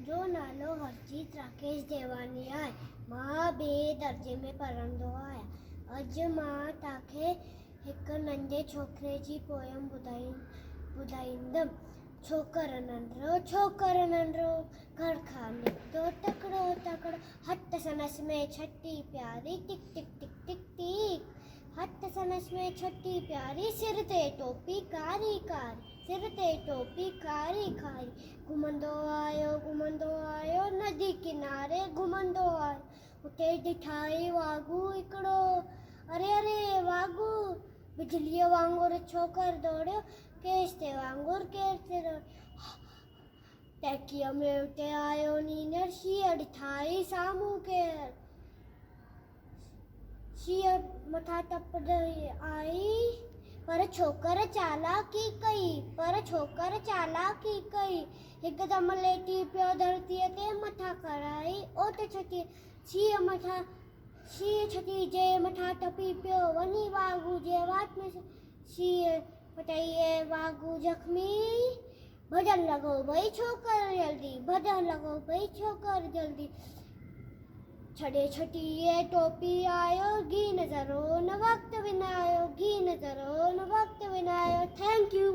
मुंहिंजो नालो हरजीत राकेश देवानी आहे। मां बे दर्जे में पढ़ंदो आहियां। अॼु मां तव्हांखे हिकु नंढे छोकिरे जी पोयम ॿुधाईंदमि। छोकर नंढड़ो घर खां निकितो तकिड़ो तकिड़ो, हथ संदसि में छटी प्यारी टिक टिक टिक टिक टिक। हथ संदसि में छटी प्यारी, सिर ते टोपी कारी कारी, सिर ते टोपी कारी कारी। घुमंदो आयो नदी किनारे घुमंदो आयो। उते ॾिठाई वागू हिकिड़ो, अरे अरे वागू बिजलीअ वांगुरु छोकर दौड़ियो, केस ते वांगुरु केर ते टैकीअ में उते आयो नीनर, शीअ ॾिठाई साम्हूं केर। शीअ मथां टपंदी आई, पर छोकर चालाकी कई। हिकदमि लेटी पियो धरतीअ ते मथां कराई, ओट छटी शीअ छटी जे मथां टपी पियो वञी वागू जे वात में शीअ पटाई वागू जख्मी। भॼन लॻो भई छोकर जल्दी, छॾे छटी टोपी आयो, घी नज़रो न वक़्तु विञायो। Thank you.